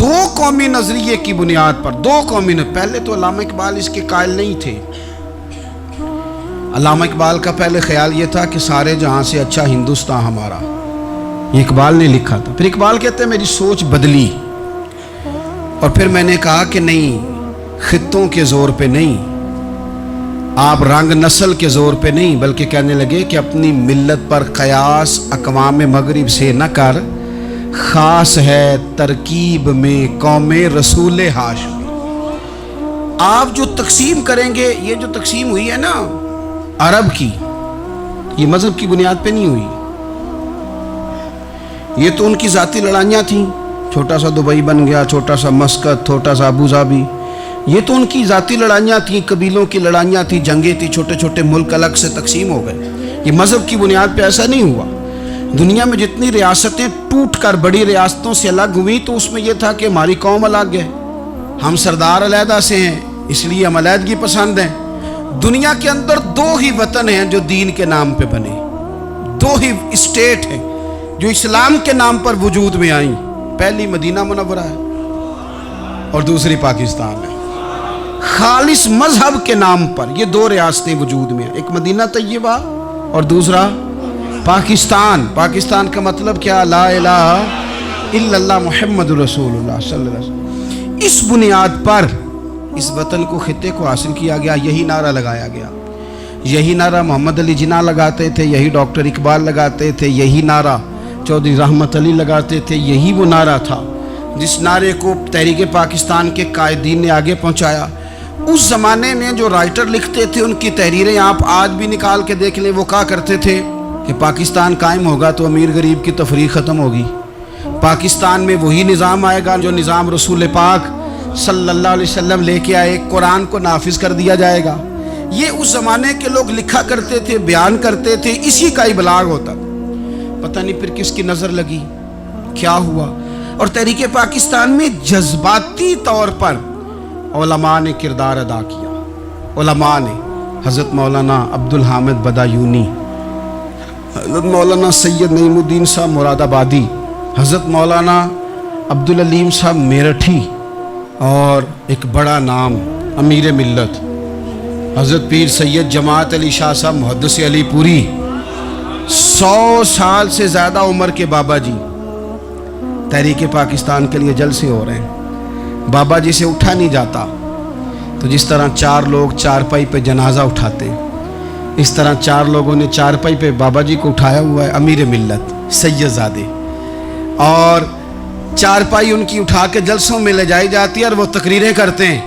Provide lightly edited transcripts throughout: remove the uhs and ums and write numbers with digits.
دو قومی نظریے کی بنیاد پر، دو قومی پہلے تو علامہ اقبال اس کے قائل نہیں تھے۔ علامہ اقبال کا پہلے خیال یہ تھا کہ سارے جہاں سے اچھا ہندوستان ہمارا، یہ اقبال نے لکھا تھا۔ پھر اقبال کہتے ہیں میری سوچ بدلی، اور پھر میں نے کہا کہ نہیں، خطوں کے زور پہ نہیں، آپ رنگ نسل کے زور پہ نہیں، بلکہ کہنے لگے کہ اپنی ملت پر قیاس اقوام مغرب سے نہ کر، خاص ہے ترکیب میں قوم رسول ہاشمی۔ آپ جو تقسیم کریں گے، یہ جو تقسیم ہوئی ہے نا عرب کی، یہ مذہب کی بنیاد پہ نہیں ہوئی، یہ تو ان کی ذاتی لڑائیاں تھیں، چھوٹا سا دبئی بن گیا، چھوٹا سا مسقط، چھوٹا سا ابو ظبی، یہ تو ان کی ذاتی لڑائیاں تھیں، قبیلوں کی لڑائیاں تھیں، جنگیں تھیں، چھوٹے چھوٹے ملک الگ سے تقسیم ہو گئے۔ یہ مذہب کی بنیاد پہ ایسا نہیں ہوا۔ دنیا میں جتنی ریاستیں ٹوٹ کر بڑی ریاستوں سے الگ ہوئی تو اس میں یہ تھا کہ ہماری قوم الگ ہے، ہم سردار علیحدہ سے ہیں، اس لیے ہم علیحدگی پسند ہیں۔ دنیا کے اندر دو ہی وطن ہیں جو دین کے نام پہ بنے، دو ہی اسٹیٹ ہیں جو اسلام کے نام پر وجود میں آئیں، پہلی مدینہ منورہ ہے اور دوسری پاکستان ہے۔ خالص مذہب کے نام پر یہ دو ریاستیں وجود میں ہیں، ایک مدینہ طیبہ اور دوسرا پاکستان۔ پاکستان کا مطلب کیا؟ لا الہ الا اللہ محمد رسول اللہ صلی اللہ علیہ وسلم۔ اس بنیاد پر اس وطن کو، خطے کو حاصل کیا گیا، یہی نعرہ لگایا گیا، یہی نعرہ محمد علی جناح لگاتے تھے، یہی ڈاکٹر اقبال لگاتے تھے، یہی نعرہ چودھری رحمت علی لگاتے تھے، یہی وہ نعرہ تھا جس نعرے کو تحریک پاکستان کے قائدین نے آگے پہنچایا۔ اس زمانے میں جو رائٹر لکھتے تھے، ان کی تحریریں آپ آج بھی نکال کے دیکھ لیں، وہ کہا کرتے تھے کہ پاکستان قائم ہوگا تو امیر غریب کی تفریق ختم ہوگی، پاکستان میں وہی نظام آئے گا جو نظام رسول پاک صلی اللہ علیہ وسلم لے کے آئے، قرآن کو نافذ کر دیا جائے گا۔ یہ اس زمانے کے لوگ لکھا کرتے تھے، بیان کرتے تھے، اسی کا ابلاغ ہوتا تھا۔ پتہ نہیں پھر کس کی نظر لگی، کیا ہوا، اور تحریک پاکستان میں جذباتی طور پر علماء نے کردار ادا کیا۔ علماء نے، حضرت مولانا عبدالحامد بدایونی، حضرت مولانا سید نعیم الدین صاحب مراد آبادی، حضرت مولانا عبدالعلیم صاحب میرٹھی، اور ایک بڑا نام امیر ملت حضرت پیر سید جماعت علی شاہ صاحب محدث علی پوری، 100 سال سے زیادہ عمر کے بابا جی تحریک پاکستان کے لیے جلسے ہو رہے ہیں۔ بابا جی سے اٹھا نہیں جاتا، تو جس طرح 4 لوگ چارپائی پہ جنازہ اٹھاتے ہیں، اس طرح 4 لوگوں نے چارپائی پہ بابا جی کو اٹھایا ہوا ہے، امیر ملت سید زادے، اور چارپائی ان کی اٹھا کے جلسوں میں لے جائی جاتی ہے، اور وہ تقریریں کرتے ہیں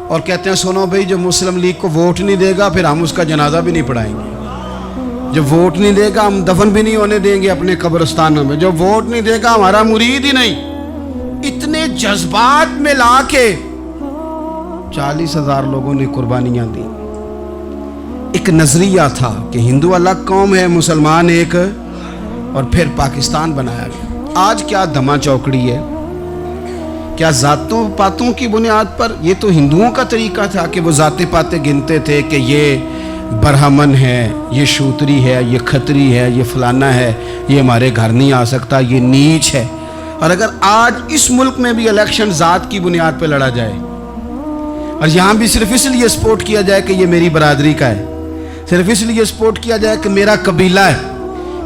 اور کہتے ہیں سنو بھائی، جو مسلم لیگ کو ووٹ نہیں دے گا پھر ہم اس کا جنازہ بھی نہیں پڑھائیں گے، جو ووٹ نہیں دے گا ہم دفن بھی نہیں ہونے دیں گے اپنے قبرستانوں میں، جو ووٹ نہیں دے گا ہمارا مرید ہی نہیں۔ اتنے جذبات میں لا کے 40,000 لوگوں نے قربانیاں دی۔ ایک نظریہ تھا کہ ہندو الگ قوم ہے، مسلمان ایک، اور پھر پاکستان بنایا گیا۔ آج کیا دھما چوکڑی ہے، کیا ذاتوں پاتوں کی بنیاد پر؟ یہ تو ہندوؤں کا طریقہ تھا کہ وہ ذاتیں پاتیں گنتے تھے کہ یہ برہمن ہے، یہ شوتری ہے، یہ کھتری ہے، یہ فلانا ہے، یہ ہمارے گھر نہیں آ سکتا، یہ نیچ ہے۔ اور اگر آج اس ملک میں بھی الیکشن ذات کی بنیاد پہ لڑا جائے، اور یہاں بھی صرف اس لیے سپورٹ کیا جائے کہ یہ میری برادری کا ہے، صرف اس لیے سپورٹ کیا جائے کہ میرا قبیلہ ہے،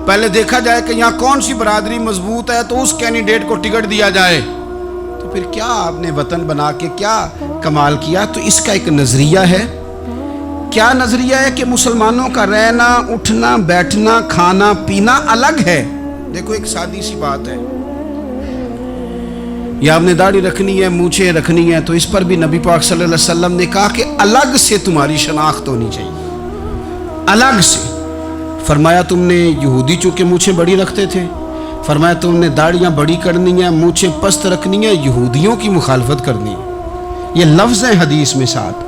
پہلے دیکھا جائے کہ یہاں کون سی برادری مضبوط ہے تو اس کینڈیڈیٹ کو ٹکٹ دیا جائے، تو پھر کیا آپ نے وطن بنا کے کیا کمال کیا؟ تو اس کا ایک نظریہ ہے۔ کیا نظریہ ہے کہ مسلمانوں کا رہنا، اٹھنا، بیٹھنا، کھانا پینا الگ ہے۔ دیکھو ایک سادی سی بات ہے، یا آپ نے داڑھی رکھنی ہے، مونچھیں رکھنی ہے، تو اس پر بھی نبی پاک صلی اللہ علیہ وسلم نے کہا کہ الگ سے تمہاری شناخت ہونی چاہیے، الگ سے۔ فرمایا تم نے یہودی چونکہ مونچھیں بڑی رکھتے تھے، فرمایا تم نے داڑیاں بڑی کرنی ہیں، مونچھیں پست رکھنی ہیں، یہودیوں کی مخالفت کرنی ہے۔ یہ لفظ ہیں حدیث میں ساتھ۔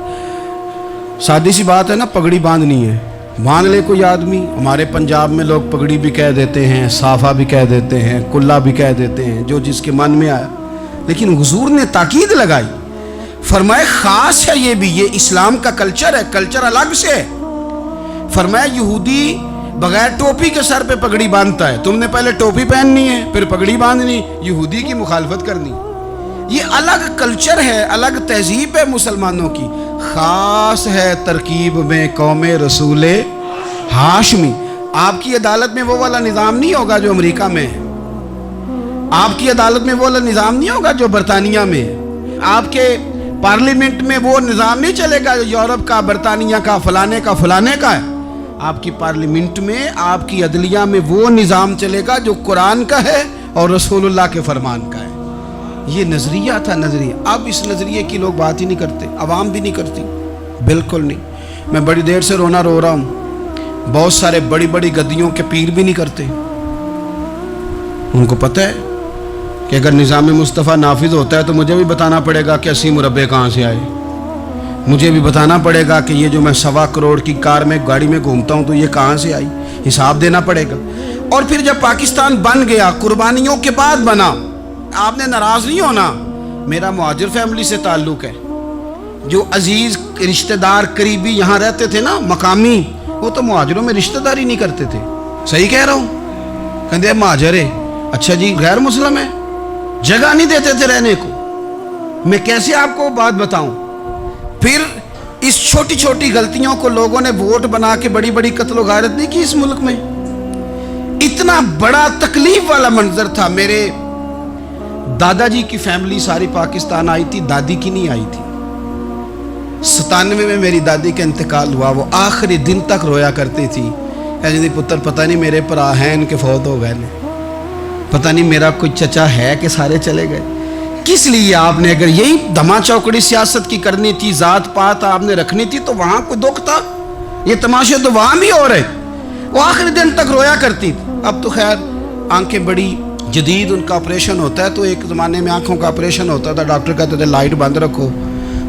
سادی سی بات ہے نا، پگڑی باندھنی ہے، باندھ لے کوئی آدمی۔ ہمارے پنجاب میں لوگ پگڑی بھی کہہ دیتے ہیں، صافہ بھی کہہ دیتے ہیں، کلہ بھی کہہ دیتے ہیں، جو جس کے من میں آیا، لیکن حضور نے تاکید لگائی، فرمایا خاص ہے یہ بھی، یہ اسلام کا کلچر ہے، کلچر الگ سے ہے۔ فرمایا یہودی بغیر ٹوپی کے سر پہ پگڑی باندھتا ہے، تم نے پہلے ٹوپی پہننی ہے پھر پگڑی باندھنی، یہودی کی مخالفت کرنی۔ یہ الگ کلچر ہے، الگ تہذیب ہے مسلمانوں کی، خاص ہے ترکیب میں قوم رسول ہاشمی۔ آپ کی عدالت میں وہ والا نظام نہیں ہوگا جو امریکہ میں ہے، آپ کی عدالت میں وہ والا نظام نہیں ہوگا جو برطانیہ میں ہے، آپ کے پارلیمنٹ میں وہ نظام نہیں چلے گا جو یورپ کا، برطانیہ کا، فلانے کا ہے۔ آپ کی پارلیمنٹ میں، آپ کی عدلیہ میں وہ نظام چلے گا جو قرآن کا ہے اور رسول اللہ کے فرمان کا ہے۔ یہ نظریہ تھا، نظریہ۔ اب اس نظریے کی لوگ بات ہی نہیں کرتے، عوام بھی نہیں کرتی، بالکل نہیں۔ میں بڑی دیر سے رو رہا ہوں، بہت سارے بڑی بڑی گدیوں کے پیر بھی نہیں کرتے۔ ان کو پتہ ہے کہ اگر نظام مصطفیٰ نافذ ہوتا ہے تو مجھے بھی بتانا پڑے گا کہ 80 مربع کہاں سے آئے، مجھے بھی بتانا پڑے گا کہ یہ جو میں 1.25 کروڑ کی کار میں گاڑی میں گھومتا ہوں تو یہ کہاں سے آئی، حساب دینا پڑے گا۔ اور پھر جب پاکستان بن گیا، قربانیوں کے بعد بنا، آپ نے ناراض نہیں ہونا، میرا مہاجر فیملی سے تعلق ہے، جو عزیز رشتہ دار قریبی یہاں رہتے تھے نا، مقامی، وہ تو مہاجروں میں رشتہ داری نہیں کرتے تھے۔ صحیح کہہ رہا ہوں؟ کہتے مہاجر ہے، اچھا جی غیر مسلم ہے، جگہ نہیں دیتے تھے رہنے کو۔ میں کیسے آپ کو بات بتاؤں؟ پھر اس چھوٹی چھوٹی غلطیوں کو لوگوں نے ووٹ بنا کے بڑی بڑی قتل و غارت نہیں کی اس ملک میں۔ اتنا بڑا تکلیف والا منظر تھا۔ میرے دادا جی کی فیملی ساری پاکستان آئی تھی، دادی کی نہیں آئی تھی۔ 97 میں میری دادی کا انتقال ہوا، وہ آخری دن تک رویا کرتی تھی، جی پتر پتہ نہیں میرے پرا ہیں ان کے فوت ہو گئے، پتہ نہیں میرا کوئی چچا ہے کہ سارے چلے گئے۔ کس لیے آپ نے، اگر یہی دھما چوکڑی سیاست کی کرنی تھی، ذات پات آپ نے رکھنی تھی، تو وہاں کوئی دکھ تھا؟ یہ تماشے تو وہاں بھی ہو رہے۔ وہ آخری دن تک رویا کرتی تھی۔ اب تو خیر آنکھیں بڑی جدید، ان کا آپریشن ہوتا ہے، تو ایک زمانے میں آنکھوں کا آپریشن ہوتا تھا، ڈاکٹر کہتے تھے لائٹ بند رکھو،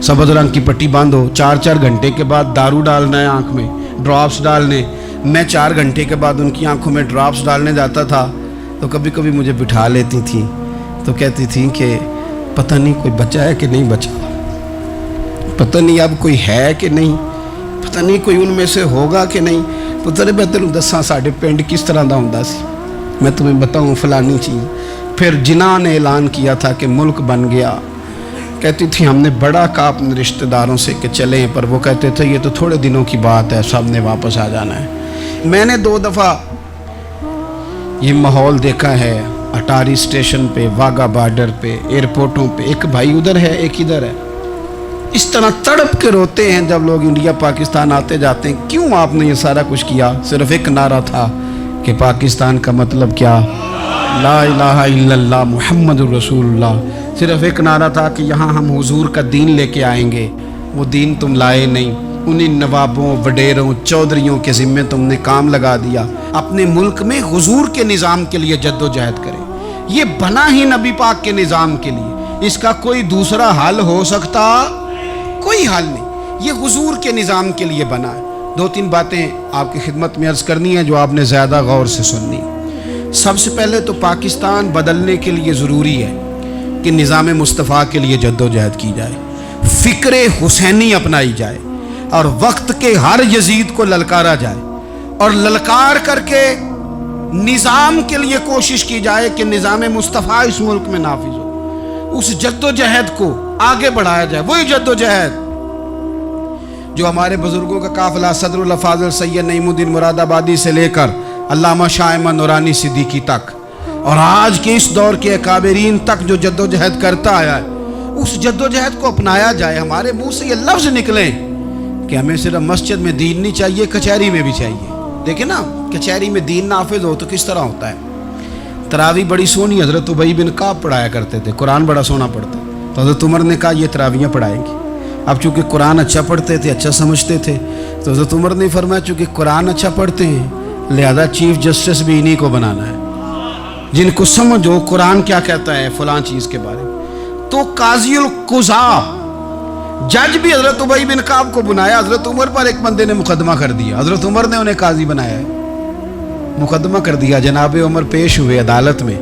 سبز رنگ کی پٹی بند ہو، 4 گھنٹے کے بعد دارو ڈالنا ہے آنکھ میں، ڈراپس ڈالنے۔ میں 4 گھنٹے کے بعد ان کی آنکھوں میں ڈراپس ڈالنے جاتا تھا، تو کبھی کبھی مجھے بٹھا لیتی تھیں، تو کہتی تھیں کہ پتہ نہیں کوئی بچا ہے کہ نہیں بچا، پتہ نہیں اب کوئی ہے کہ نہیں، پتہ نہیں کوئی ان میں سے ہوگا کہ نہیں۔ پتر میں تینوں دساں ساڈے پنڈ کس طرح دا ہوندا سی، میں تمہیں بتاؤں فلانی چیز۔ پھر جناح نے اعلان کیا تھا کہ ملک بن گیا، کہتی تھی ہم نے بڑا کہا اپنے رشتہ داروں سے کہ چلیں، پر وہ کہتے تھے یہ تو تھوڑے دنوں کی بات ہے، سب نے واپس آ جانا ہے۔ میں نے 2 دفعہ یہ ماحول دیکھا ہے، اٹاری اسٹیشن پہ، واگا بارڈر پہ، ایئرپورٹوں پہ، ایک بھائی ادھر ہے ایک ادھر ہے، اس طرح تڑپ کے روتے ہیں جب لوگ انڈیا پاکستان آتے جاتے ہیں۔ کیوں آپ نے یہ سارا کچھ کیا؟ صرف ایک نعرہ تھا کہ پاکستان کا مطلب کیا؟ لا الہ الا اللہ محمد الرسول اللہ۔ صرف ایک نعرہ تھا کہ یہاں ہم حضور کا دین لے کے آئیں گے، وہ دین تم لائے نہیں، انہیں نوابوں، وڈیروں، چودھریوں کے ذمے تم نے کام لگا دیا۔ اپنے ملک میں حضور کے نظام کے لیے جد و جہد کریں، یہ بنا ہی نبی پاک کے نظام کے لیے، اس کا کوئی دوسرا حل ہو سکتا؟ کوئی حل نہیں، یہ حضور کے نظام کے لیے بنا ہے۔ 2-3 باتیں آپ کی خدمت میں عرض کرنی ہے جو آپ نے زیادہ غور سے سننی۔ سب سے پہلے تو پاکستان بدلنے کے لیے ضروری ہے کہ نظام مصطفیٰ کے لیے جد و جہد کی جائے، فکر حسینی اپنائی جائے، اور وقت کے ہر یزید کو للکارا جائے، اور للکار کر کے نظام کے لیے کوشش کی جائے کہ نظام مصطفیٰ اس ملک میں نافذ ہو۔ اس جد و جہد کو آگے بڑھایا جائے، وہی جد و جہد جو ہمارے بزرگوں کا قافلہ صدر الفاضل سید نعیم الدین مراد آبادی سے لے کر علامہ شاہ احمد نورانی صدیقی تک، اور آج کے اس دور کے اکابرین تک جو جد و جہد کرتا آیا ہے، اس جد و جہد کو اپنایا جائے۔ ہمارے منہ سے یہ لفظ نکلیں کہ ہمیں صرف مسجد میں دین نہیں چاہیے، کچہری میں بھی چاہیے۔ دیکھیں نا، کچہری میں دین نافذ ہو تو کس طرح ہوتا ہے۔ تراویح بڑی سونی حضرت ابی بن کعب پڑھایا کرتے تھے، قرآن بڑا سونا پڑھتا، تو حضرت عمر نے کہا یہ تراویحیں پڑھائیں گے۔ اب چونکہ قرآن اچھا پڑھتے تھے، اچھا سمجھتے تھے، تو حضرت عمر نے فرمایا چونکہ قرآن اچھا پڑھتے ہیں لہذا چیف جسٹس بھی انہی کو بنانا ہے، جن کو سمجھ ہو قرآن کیا کہتا ہے فلاں چیز کے بارے میں۔ تو قاضی القضاء، جج بھی حضرت ابی بن کعب کو بنایا۔ حضرت عمر پر ایک بندے نے مقدمہ کر دیا، حضرت عمر نے انہیں قاضی بنایا ہے، مقدمہ کر دیا۔ جناب عمر پیش ہوئے عدالت میں،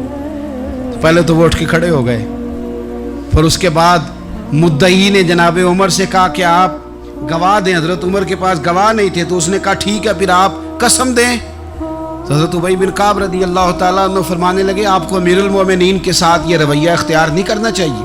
پہلے تو وہ اٹھ کے کھڑے ہو گئے، پھر اس کے بعد مدعی نے جناب عمر سے کہا کہ آپ گواہ دیں۔ حضرت عمر کے پاس گواہ نہیں تھے، تو اس نے کہا ٹھیک ہے پھر آپ قسم دیں۔ تو حضرت ابی بن کعب رضی اللہ تعالیٰ عنہ فرمانے لگے آپ کو امیر المومنین کے ساتھ یہ رویہ اختیار نہیں کرنا چاہیے،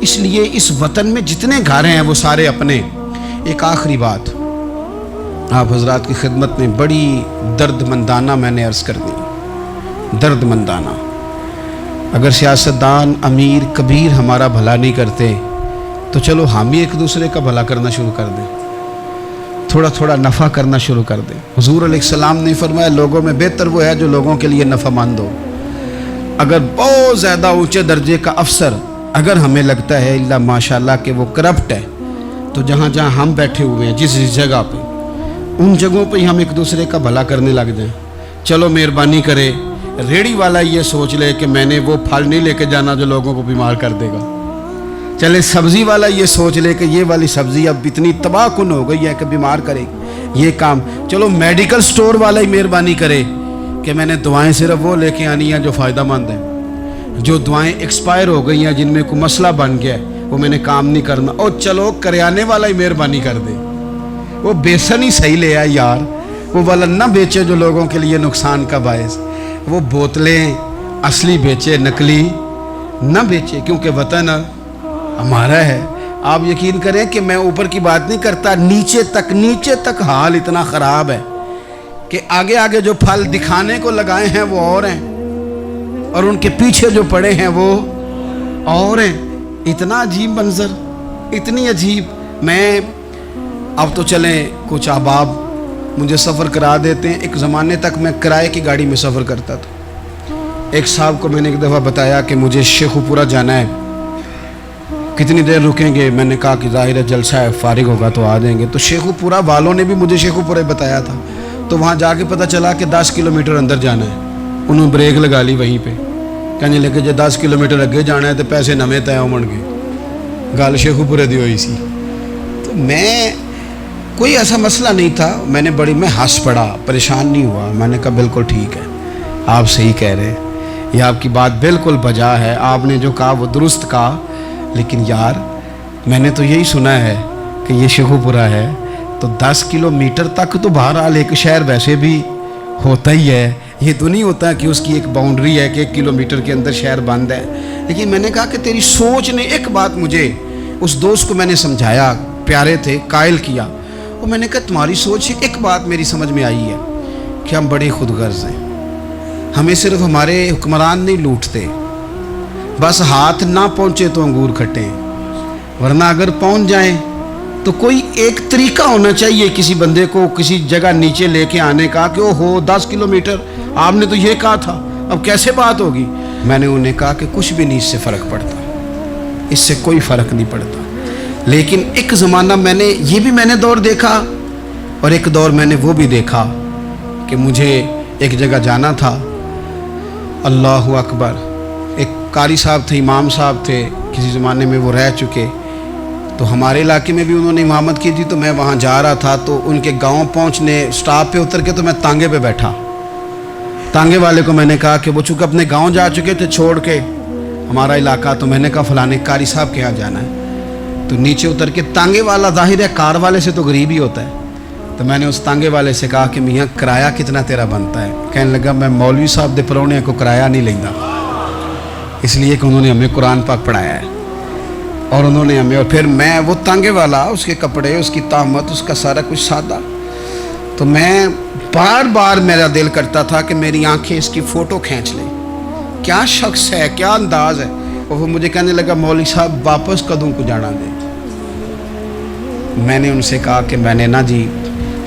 اس لیے اس وطن میں جتنے گھر ہیں وہ سارے اپنے. ایک آخری بات آپ حضرات کی خدمت میں بڑی درد مندانہ میں نے عرض کر دی. درد مندانہ. اگر سیاستدان امیر کبیر ہمارا بھلا نہیں کرتے تو چلو ہم ہی ایک دوسرے کا بھلا کرنا شروع کر دیں, تھوڑا تھوڑا نفع کرنا شروع کر دیں. حضور علیہ السلام نے فرمایا لوگوں میں بہتر وہ ہے جو لوگوں کے لیے نفع مند ہو. اگر بہت زیادہ اونچے درجے کا افسر اگر ہمیں لگتا ہے اللہ ماشاءاللہ کہ وہ کرپٹ ہے, تو جہاں جہاں ہم بیٹھے ہوئے ہیں جس جگہ پہ, ان جگہوں پہ ہی ہم ایک دوسرے کا بھلا کرنے لگ جائیں. چلو مہربانی کرے ریڑھی والا یہ سوچ لے کہ میں نے وہ پھل نہیں لے کے جانا جو لوگوں کو بیمار کر دے گا. چلے سبزی والا یہ سوچ لے کہ یہ والی سبزی اب اتنی تباہ کن ہو گئی ہے کہ بیمار کرے یہ کام. چلو میڈیکل سٹور والا ہی مہربانی کرے کہ میں نے دعائیں صرف وہ لے کے آنی ہیں جو فائدہ مند ہیں. جو دعائیں ایکسپائر ہو گئی ہیں جن میں کوئی مسئلہ بن گیا ہے وہ میں نے کام نہیں کرنا. اور چلو کریانے والا ہی مہربانی کر دے, وہ بیسن ہی صحیح لے آئے یار, وہ والا نہ بیچے جو لوگوں کے لیے نقصان کا باعث. وہ بوتلیں اصلی بیچے نقلی نہ بیچے, کیونکہ وطن ہمارا ہے. آپ یقین کریں کہ میں اوپر کی بات نہیں کرتا, نیچے تک حال اتنا خراب ہے کہ آگے آگے جو پھل دکھانے کو لگائے ہیں وہ اور ہیں, اور ان کے پیچھے جو پڑے ہیں وہ اور ہیں. اتنا عجیب منظر, اتنی عجیب. میں اب تو چلیں کچھ احباب مجھے سفر کرا دیتے ہیں. ایک زمانے تک میں کرائے کی گاڑی میں سفر کرتا تھا. ایک صاحب کو میں نے ایک دفعہ بتایا کہ مجھے شیخو پورہ جانا ہے, کتنی دیر رکیں گے؟ میں نے کہا کہ ظاہر ہے جلسہ ہے, فارغ ہوگا تو آ جائیں گے. تو شیخو پورہ والوں نے بھی مجھے شیخو پورہ بتایا تھا, تو وہاں جا کے پتہ چلا کہ 10 کلومیٹر اندر جانا ہے. انہوں نے بریک لگا لی وہیں پہ, کہنے لگے جب 10 کلومیٹر اگے جانا ہے تو پیسے نویں طے ہون گے. گل شیخو پورے دی ہوئی سی. تو میں کوئی ایسا مسئلہ نہیں تھا, میں ہنس پڑا, پریشان نہیں ہوا. میں نے کہا بالکل ٹھیک ہے, آپ صحیح کہہ رہے ہیں, یہ آپ کی بات بالکل بجا ہے, آپ نے جو کہا وہ درست کہا. لیکن یار میں نے تو یہی سنا ہے کہ یہ شیخو پورہ ہے, تو 10 کلومیٹر تک تو بہرحال ایک شہر ویسے بھی ہوتا ہی ہے. یہ تو نہیں ہوتا کہ اس کی ایک باؤنڈری ہے کہ 1 کلومیٹر کے اندر شہر بند ہے. لیکن میں نے کہا کہ تیری سوچ نے ایک بات مجھے, اس دوست کو میں نے سمجھایا, پیارے تھے, قائل کیا. اور میں نے کہا تمہاری سوچ سے ایک بات میری سمجھ میں آئی ہے کہ ہم بڑے خود غرض ہیں. ہمیں صرف ہمارے حکمران نہیں لوٹتے, بس ہاتھ نہ پہنچے تو انگور کھٹے, ورنہ اگر پہنچ جائیں تو کوئی ایک طریقہ ہونا چاہیے کسی بندے کو کسی جگہ نیچے لے کے آنے کا کہ او ہو 10 کلومیٹر آپ نے تو یہ کہا تھا, اب کیسے بات ہوگی. میں نے انہیں کہا کہ کچھ بھی نہیں اس سے فرق پڑتا, اس سے کوئی فرق نہیں پڑتا. لیکن ایک زمانہ میں نے دور دیکھا, اور ایک دور میں نے وہ بھی دیکھا کہ مجھے ایک جگہ جانا تھا. اللہ اکبر. ایک قاری صاحب تھے, امام صاحب تھے, کسی زمانے میں وہ رہ چکے, تو ہمارے علاقے میں بھی انہوں نے امامت کی تھی. تو میں وہاں جا رہا تھا, تو ان کے گاؤں پہنچنے سٹاپ پہ اتر کے تو میں تانگے پہ بیٹھا. تانگے والے کو میں نے کہا کہ وہ چونکہ اپنے گاؤں جا چکے تھے چھوڑ کے ہمارا علاقہ, تو میں نے کہا فلانے قاری صاحب کے یہاں جانا ہے. تو نیچے اتر کے, تانگے والا ظاہر ہے کار والے سے تو غریب ہی ہوتا ہے, تو میں نے اس تانگے والے سے کہا کہ میاں کرایہ کتنا تیرا بنتا ہے؟ کہنے لگا میں مولوی صاحب دے پرونے کو کرایہ نہیں لینا, اس لیے کہ انہوں نے ہمیں قرآن پاک پڑھایا ہے, اور انہوں نے ہمیں, اور پھر میں وہ تانگے والا, اس کے کپڑے, اس کی طامت, اس کا سارا کچھ سادہ. تو میں بار بار میرا دل کرتا تھا کہ میری آنکھیں اس کی فوٹو کھینچ لیں, کیا شخص ہے, کیا انداز ہے. اور وہ مجھے کہنے لگا مولوی صاحب واپس کدوں کو جانا دے. میں نے ان سے کہا کہ میں نے نا جی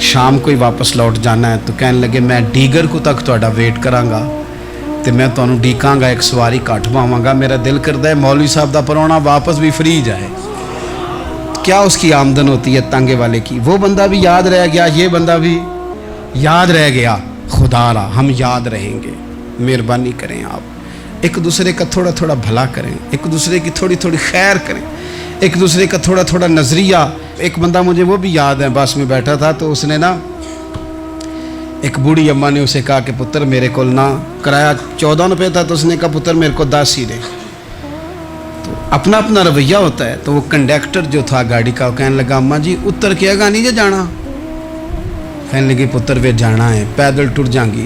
شام کو ہی واپس لوٹ جانا ہے. تو کہنے لگے میں ڈیگر کو تک تہاڈا ویٹ کراں گا, تو میں تمہیں ڈیکاں گا, ایک سواری کٹ پاواں گا. میرا دل کردا ہے مولوی صاحب دا پرونا واپس بھی فری جائے. کیا اس کی آمدن ہوتی ہے تانگے والے کی. وہ بندہ بھی یاد رہ گیا, یہ بندہ بھی یاد رہ گیا. خدا را ہم یاد رہیں گے. مہربانی کریں آپ ایک دوسرے کا تھوڑا تھوڑا بھلا کریں, ایک دوسرے کی تھوڑی تھوڑی خیر کریں, ایک دوسرے کا تھوڑا تھوڑا نظریہ. ایک بندہ مجھے وہ بھی یاد ہے, بس میں بیٹھا تھا, تو اس نے نا, ایک بوڑھی اماں نے اسے کہا کہ پتر میرے کو نا کرایہ 14 روپے تھا, تو اس نے کہا پتر میرے کو 10 ہی دے. تو اپنا اپنا رویہ ہوتا ہے. تو وہ کنڈکٹر جو تھا گاڑی کا, وہ کہنے لگا اماں جی اتر کے گا نہیں جے جانا. کہنے لگی پتر وے جانا ہے, پیدل ٹر جائیں گی.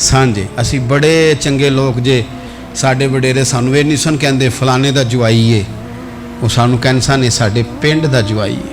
ਸਾਂਝੇ। ਅਸੀਂ ਬੜੇ ਚੰਗੇ ਲੋਕ ਜੇ, ਸਾਡੇ ਵਡੇਰੇ ਸਾਨੂੰ ਇਹ ਨਹੀਂ ਸਨ ਕਹਿੰਦੇ ਫਲਾਣੇ ਦਾ ਜਵਾਈ ਏ, ਉਹ ਸਾਨੂੰ ਕਹਿੰਦੇ ਸਨ ਇਹ ਸਾਡੇ ਪਿੰਡ ਦਾ ਜਵਾਈ ਏ।